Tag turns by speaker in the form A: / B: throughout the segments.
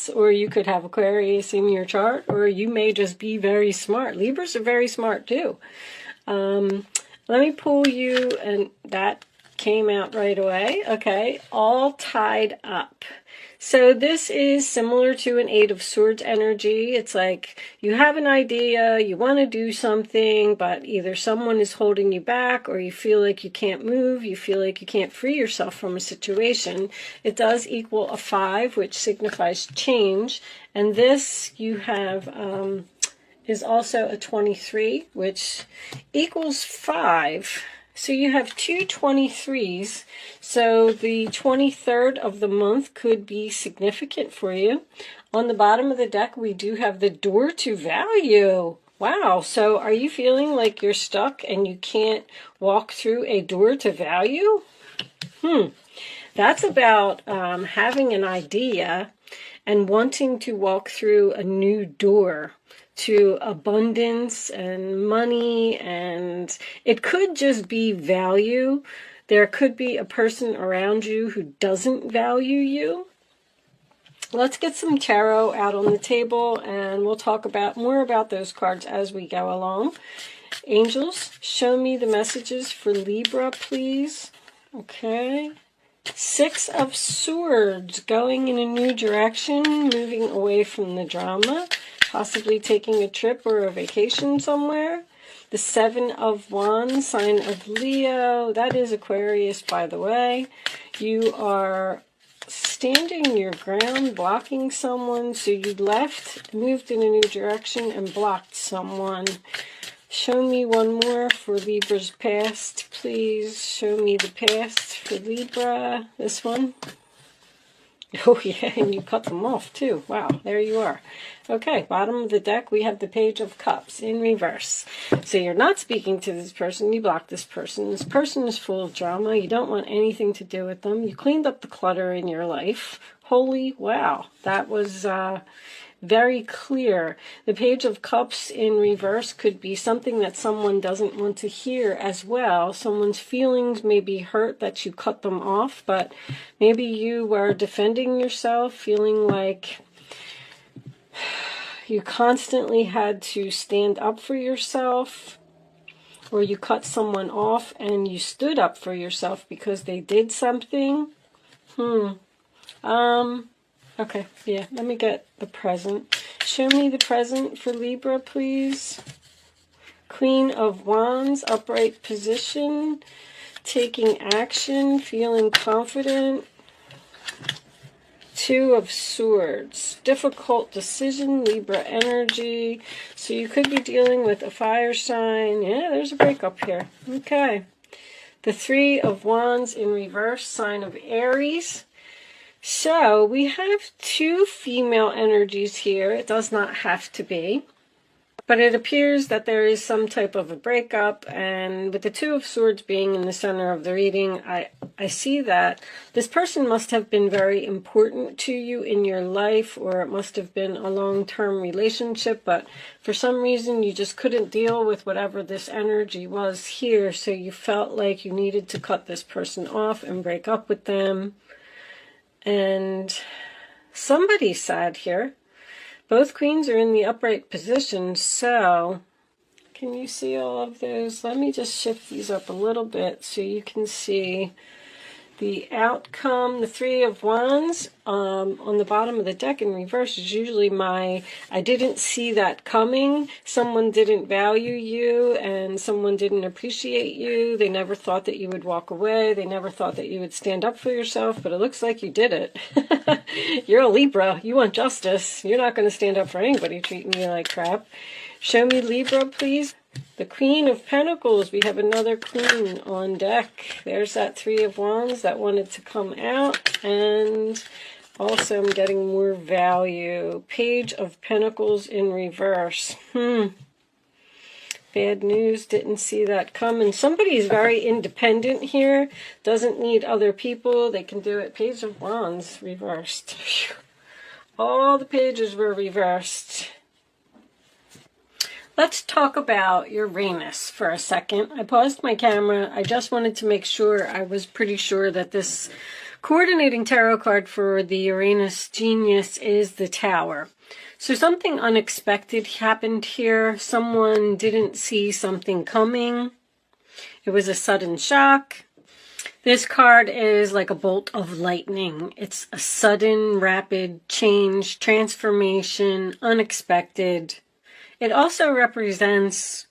A: or you could have Aquarius in your chart, or you may just be very smart. Libras are very smart too. Let me pull you, and that came out right away. Okay, all tied up. So this is similar to an Eight of Swords energy. It's like you have an idea, you want to do something, but either someone is holding you back, or you feel like you can't move, you feel like you can't free yourself from a situation. It does equal a 5, which signifies change. And this you have is also a 23, which equals 5. So you have two 23s, so the 23rd of the month could be significant for you. On the bottom of the deck, we do have the door to value. Wow, so are you feeling like you're stuck and you can't walk through a door to value? That's about having an idea and wanting to walk through a new door to abundance and money, and it could just be value. There could be a person around you who doesn't value you. Let's get some tarot out on the table, and we'll talk more about those cards as we go along. Angels, show me the messages for Libra, please. Okay. 6 of Swords, going in a new direction, moving away from the drama, possibly taking a trip or a vacation somewhere. The 7 of Wands, sign of Leo. That is Aquarius, by the way. You are standing your ground, blocking someone. So you left, moved in a new direction, and blocked someone. Show me one more for Libra's past, please. Show me the past for Libra. This one. Oh, yeah, and you cut them off, too. Wow, there you are. Okay, bottom of the deck, we have the Page of Cups in reverse. So you're not speaking to this person. You block this person. This person is full of drama. You don't want anything to do with them. You cleaned up the clutter in your life. Holy wow, that was very clear. The Page of Cups in reverse could be something that someone doesn't want to hear as well. Someone's feelings may be hurt that you cut them off, but maybe you were defending yourself, feeling like you constantly had to stand up for yourself, or you cut someone off and you stood up for yourself because they did something. Okay, yeah, let me get the present. Show me the present for Libra, please. Queen of Wands, upright position, taking action, feeling confident. 2 of Swords, difficult decision, Libra energy. So you could be dealing with a fire sign. Yeah, there's a breakup here. Okay. The 3 of Wands in reverse, sign of Aries. So we have 2 female energies here. It does not have to be, but it appears that there is some type of a breakup, and with the 2 of Swords being in the center of the reading, I see that this person must have been very important to you in your life, or it must have been a long-term relationship, but for some reason you just couldn't deal with whatever this energy was here, so you felt like you needed to cut this person off and break up with them. And somebody's sad here. Both queens are in the upright position, so can you see all of those? Let me just shift these up a little bit so you can see the outcome. The 3 of Wands on the bottom of the deck in reverse is usually my I didn't see that coming. Someone didn't value you and someone didn't appreciate you. They never thought that you would walk away. They never thought that you would stand up for yourself, but it looks like you did it. You're a Libra. You want justice. You're not going to stand up for anybody treating you like crap. Show me Libra, please. The Queen of Pentacles. We have another queen on deck. There's that 3 of Wands that wanted to come out. And also I'm getting more value. Page of Pentacles in reverse. Bad news. Didn't see that coming. Somebody's very independent here. Doesn't need other people. They can do it. Page of Wands reversed. All the pages were reversed. Let's talk about Uranus for a second. I paused my camera. I just wanted to make sure, I was pretty sure that this Coordinating tarot card for the Uranus genius is the Tower. So something unexpected happened here. Someone didn't see something coming. It was a sudden shock. This card is like a bolt of lightning. It's a sudden, rapid change, transformation, unexpected. It also represents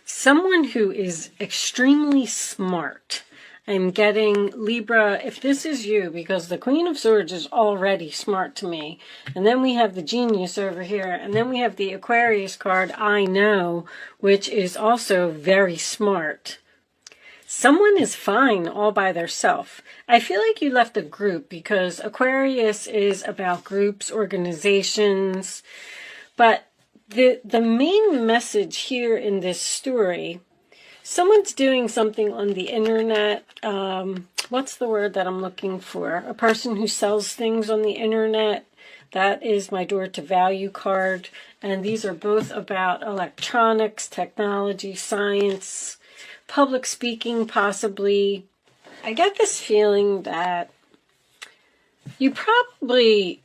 A: someone who is extremely smart. I'm getting Libra, if this is you, because the Queen of Swords is already smart to me. And then we have the Genius over here. And then we have the Aquarius card, I Know, which is also very smart. Someone is fine all by themselves. I feel like you left a group because Aquarius is about groups, organizations. But the main message here in this story, someone's doing something on the internet. What's the word that I'm looking for? A person who sells things on the internet. That is my Door to Value card. And these are both about electronics, technology, science, public speaking possibly. I get this feeling that you probably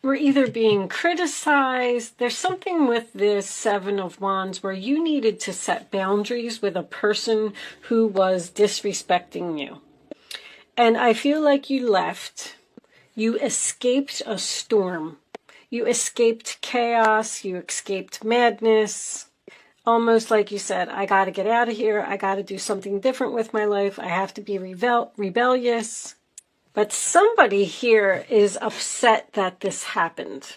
A: were either being criticized. There's something with this Seven of Wands where you needed to set boundaries with a person who was disrespecting you. And I feel like you left. You escaped a storm. You escaped chaos. You escaped madness. Almost like you said, I got to get out of here. I got to do something different with my life. I have to be rebellious. But somebody here is upset that this happened.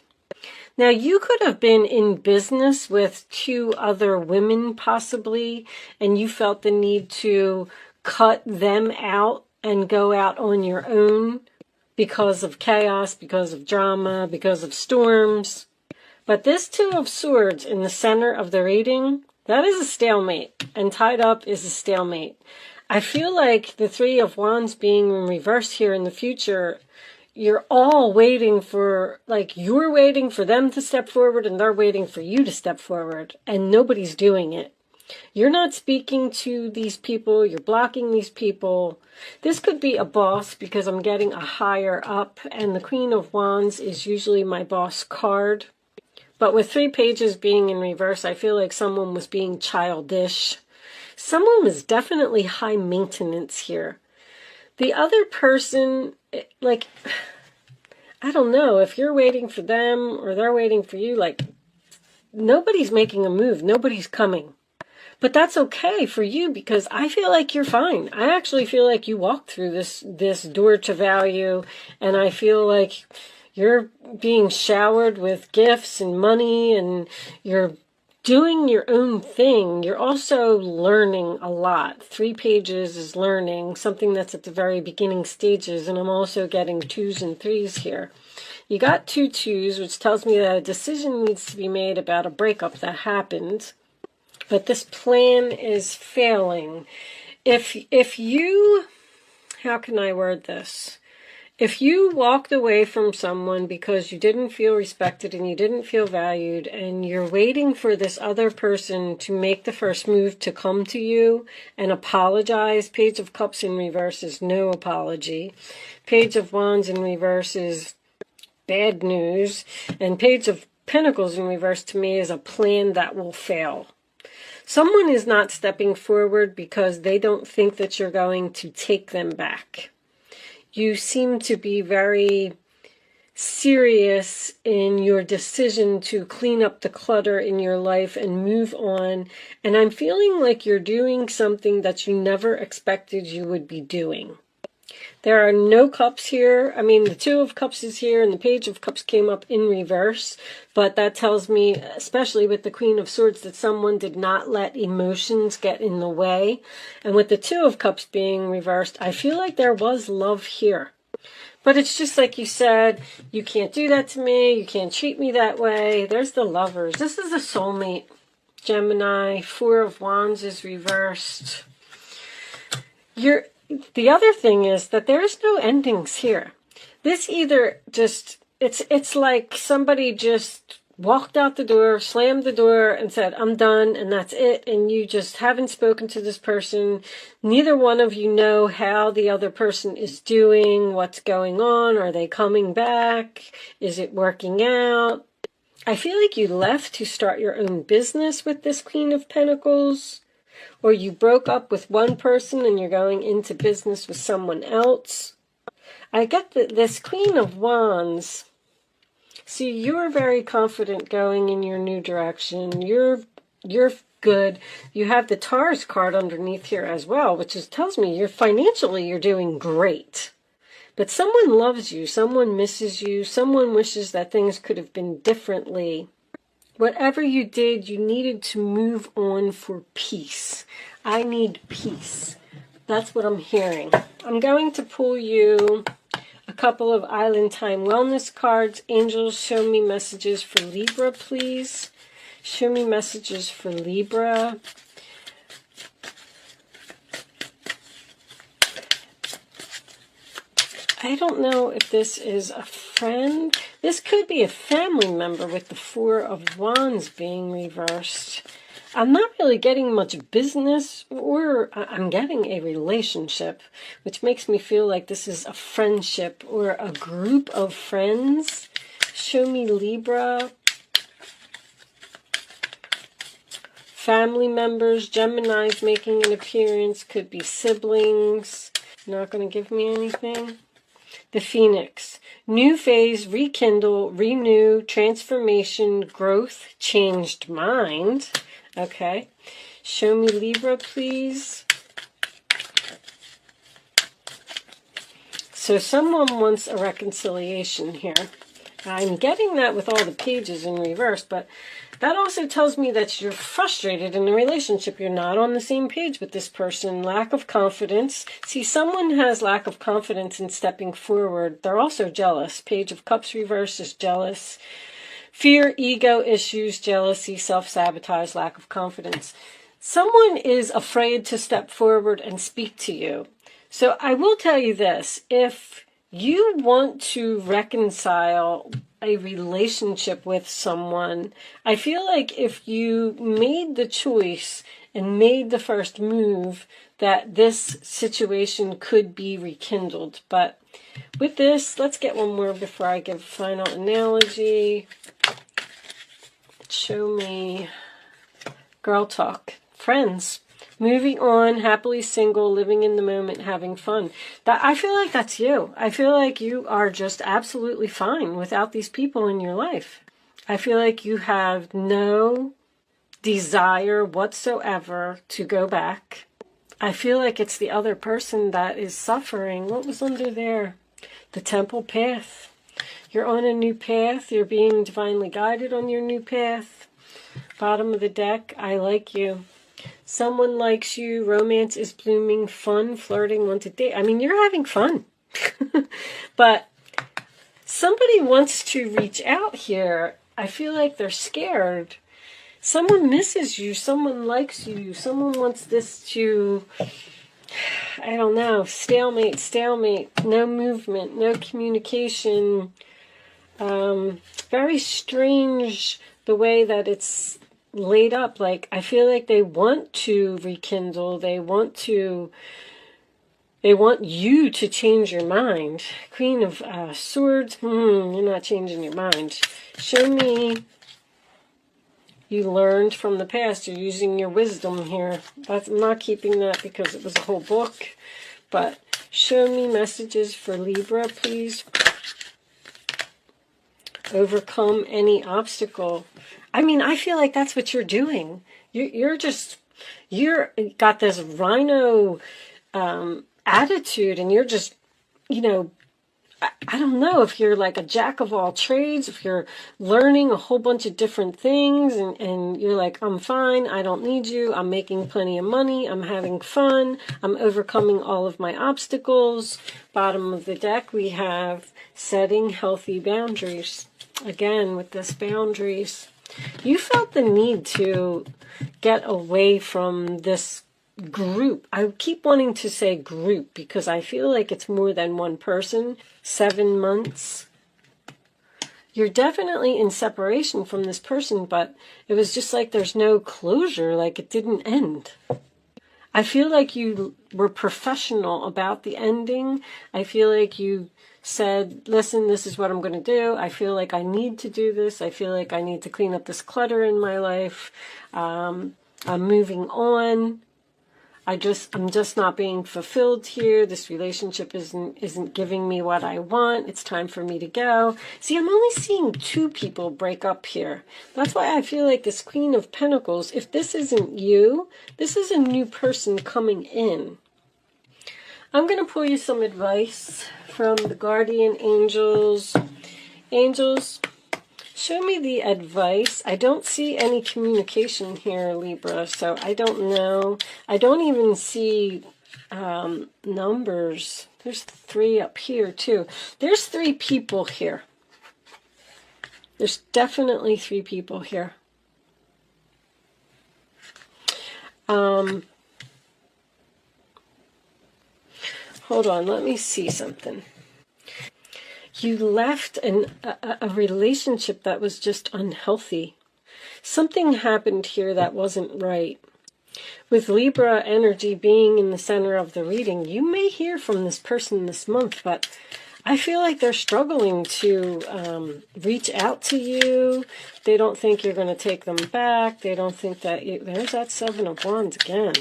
A: Now, you could have been in business with 2 other women possibly, and you felt the need to cut them out and go out on your own because of chaos, because of drama, because of storms. But this Two of Swords in the center of the reading, that is a stalemate, and tied up is a stalemate. I feel like the Three of Wands being in reverse here in the future, you're all waiting for, like, you're waiting for them to step forward and they're waiting for you to step forward, and nobody's doing it. You're not speaking to these people, you're blocking these people. This could be a boss because I'm getting a higher up, and the Queen of Wands is usually my boss card. But with 3 pages being in reverse, I feel like someone was being childish. Someone was definitely high maintenance here. The other person, like, I don't know, if you're waiting for them or they're waiting for you, like, nobody's making a move, nobody's coming. But that's okay for you because I feel like you're fine. I actually feel like you walked through this door to value, and I feel like you're being showered with gifts and money, and you're doing your own thing. You're also learning a lot. 3 pages is learning, something that's at the very beginning stages, and I'm also getting 2s and 3s here. You got 2 2s, which tells me that a decision needs to be made about a breakup that happened, but this plan is failing. If you, how can I word this? If you walked away from someone because you didn't feel respected and you didn't feel valued, and you're waiting for this other person to make the first move to come to you and apologize, Page of Cups in reverse is no apology. Page of Wands in reverse is bad news. And Page of Pentacles in reverse to me is a plan that will fail. Someone is not stepping forward because they don't think that you're going to take them back. You seem to be very serious in your decision to clean up the clutter in your life and move on. And I'm feeling like you're doing something that you never expected you would be doing. There are no cups here. I mean, the Two of Cups is here and the Page of Cups came up in reverse. But that tells me, especially with the Queen of Swords, that someone did not let emotions get in the way. And with the Two of Cups being reversed, I feel like there was love here. But it's just like you said, you can't do that to me. You can't treat me that way. There's the Lovers. This is a soulmate. Gemini, Four of Wands is reversed. The other thing is that there's no endings here. This either just, it's like somebody just walked out the door, slammed the door, and said, I'm done, and that's it, and you just haven't spoken to this person. Neither one of you know how the other person is doing, what's going on, are they coming back, is it working out? I feel like you left to start your own business with this Queen of Pentacles, or you broke up with one person and you're going into business with someone else. I get that this Queen of Wands. See, you're very confident going in your new direction. You're good. You have the Taurus card underneath here as well, which tells me you're doing great. But someone loves you, someone misses you, someone wishes that things could have been differently. Whatever you did, you needed to move on for peace. I need peace. That's what I'm hearing. I'm going to pull you a couple of Island Time Wellness cards. Angels, show me messages for Libra, please. Show me messages for Libra. I don't know if this is a friend. This could be a family member with the Four of Wands being reversed. I'm not really getting much business, or I'm getting a relationship, which makes me feel like this is a friendship or a group of friends. Show me Libra. Family members, Geminis making an appearance, could be siblings. Not going to give me anything. The Phoenix. New phase, rekindle, renew, transformation, growth, changed mind. Okay. Show me Libra, please. So someone wants a reconciliation here. I'm getting that with all the pages in reverse, but that also tells me that you're frustrated in the relationship. You're not on the same page with this person. Lack of confidence. See, someone has lack of confidence in stepping forward. They're also jealous. Page of Cups reverse is jealous. Fear, ego issues, jealousy, self-sabotage, lack of confidence. Someone is afraid to step forward and speak to you. So I will tell you this. If you want to reconcile a relationship with someone, I feel like if you made the choice and made the first move, that this situation could be rekindled. But with this, let's get one more before I give final analogy. Show me girl talk. Friends. Moving on, happily single, living in the moment, having fun. I feel like that's you. I feel like you are just absolutely fine without these people in your life. I feel like you have no desire whatsoever to go back. I feel like it's the other person that is suffering. What was under there? The Temple path. You're on a new path. You're being divinely guided on your new path. Bottom of the deck, I like you. Someone likes you. Romance is blooming. Fun, flirting, want to date. I mean, you're having fun. But somebody wants to reach out here. I feel like they're scared. Someone misses you. Someone likes you. Someone wants this to, I don't know, stalemate. No movement, no communication. Very strange the way that it's laid up. Like, I feel like they want to rekindle. They want you to change your mind. Queen of Swords. You're not changing your mind. Show me you learned from the past. You're using your wisdom here. I'm not keeping that because it was a whole book. But show me messages for Libra, please. Overcome any obstacle. I mean, I feel like that's what you're doing. You're got this rhino attitude, and you're just, I don't know if you're like a jack of all trades, if you're learning a whole bunch of different things, and you're like, I'm fine, I don't need you, I'm making plenty of money, I'm having fun, I'm overcoming all of my obstacles. Bottom of the deck, we have setting healthy boundaries. Again, with this boundaries, you felt the need to get away from this group. I keep wanting to say group because I feel like it's more than one person. 7 months. You're definitely in separation from this person, but it was just like there's no closure, like it didn't end. I feel like you were professional about the ending. I feel like you said, listen, this is what I'm going to do. I feel like I need to do this. I feel like I need to clean up this clutter in my life. I'm moving on. I'm just not being fulfilled here. This relationship isn't giving me what I want. It's time for me to go. See, I'm only seeing 2 people break up here. That's why I feel like this Queen of Pentacles, if this isn't you, this is a new person coming in. I'm going to pull you some advice from the guardian angels. Angels, show me the advice. I don't see any communication here, Libra, so I don't know. I don't even see numbers. There's 3 up here, too. There's 3 people here. There's definitely 3 people here. Hold on, let me see something. You left a relationship that was just unhealthy. Something happened here that wasn't right. With Libra energy being in the center of the reading, you may hear from this person this month, but I feel like they're struggling to reach out to you. They don't think you're going to take them back. They don't think that there's that 7 of Wands again.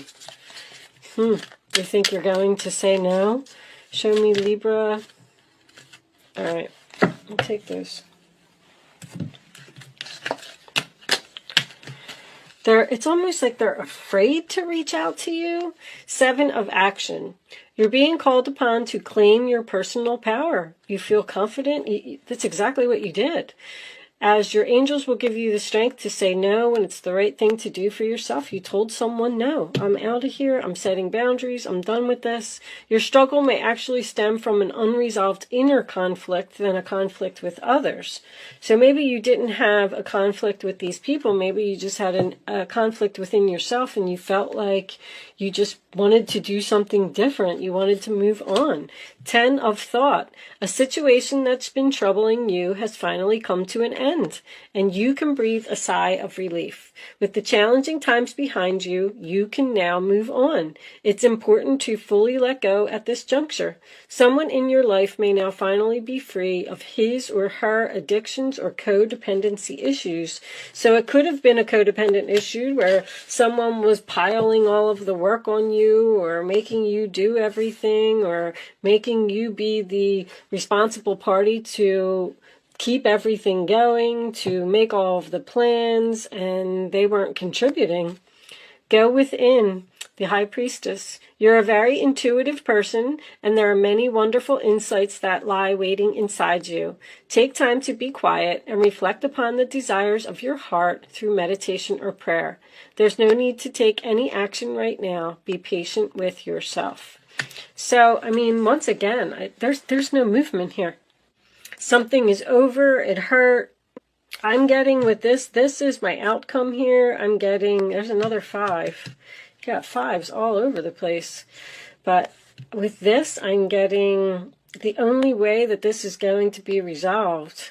A: They think you're going to say no? Show me, Libra. All right, I'll take those. It's almost like they're afraid to reach out to you. 7 of Action. You're being called upon to claim your personal power. You feel confident. That's exactly what you did. As your angels will give you the strength to say no when it's the right thing to do for yourself. You told someone, no, I'm out of here. I'm setting boundaries. I'm done with this. Your struggle may actually stem from an unresolved inner conflict than a conflict with others. So maybe you didn't have a conflict with these people. Maybe you just had a conflict within yourself and you felt like you just wanted to do something different. You wanted to move on. 10 of Thought. A situation that's been troubling you has finally come to an end, and you can breathe a sigh of relief. With the challenging times behind you, you can now move on. It's important to fully let go at this juncture. Someone in your life may now finally be free of his or her addictions or codependency issues. So it could have been a codependent issue where someone was piling all of the work on you or making you do everything or making you be the responsible party to keep everything going, to make all of the plans, and they weren't contributing. Go within, the High Priestess. You're a very intuitive person, and there are many wonderful insights that lie waiting inside you. Take time to be quiet and reflect upon the desires of your heart through meditation or prayer. There's no need to take any action right now. Be patient with yourself. So, I mean, once again, there's no movement here. Something is over. It hurt. I'm getting with this is my outcome here. I'm getting, there's another 5. You got 5s all over the place. But with this, I'm getting the only way that this is going to be resolved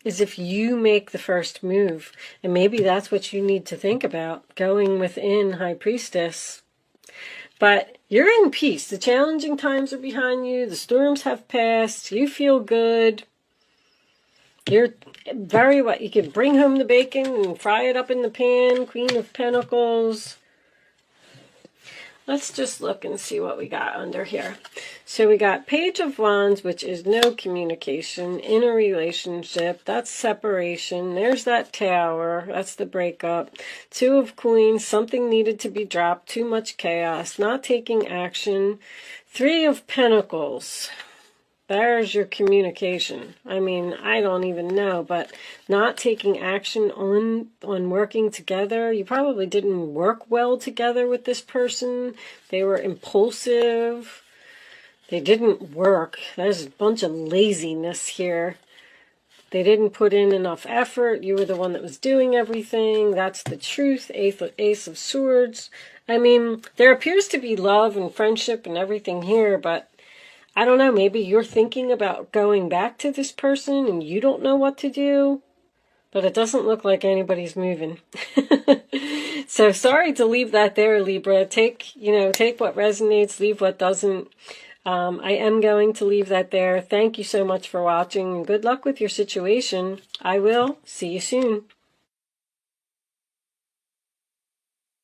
A: is if you make the first move. And maybe that's what you need to think about, going within, High Priestess. But you're in peace. The challenging times are behind you. The storms have passed. You feel good. You're very what? You can bring home the bacon and fry it up in the pan. Queen of Pentacles. Let's just look and see what we got under here. So we got Page of Wands, which is no communication in a relationship. That's separation. There's that Tower. That's the breakup. 2 of Queens. Something needed to be dropped. Too much chaos. Not taking action. 3 of Pentacles. There's your communication. I mean, I don't even know, but not taking action on working together. You probably didn't work well together with this person. They were impulsive. They didn't work. There's a bunch of laziness here. They didn't put in enough effort. You were the one that was doing everything. That's the truth. Ace of Swords. I mean, there appears to be love and friendship and everything here, but I don't know, maybe you're thinking about going back to this person and you don't know what to do, but it doesn't look like anybody's moving. So sorry to leave that there, Libra. Take what resonates, leave what doesn't. I am going to leave that there. Thank you so much for watching, and good luck with your situation. I will see you soon.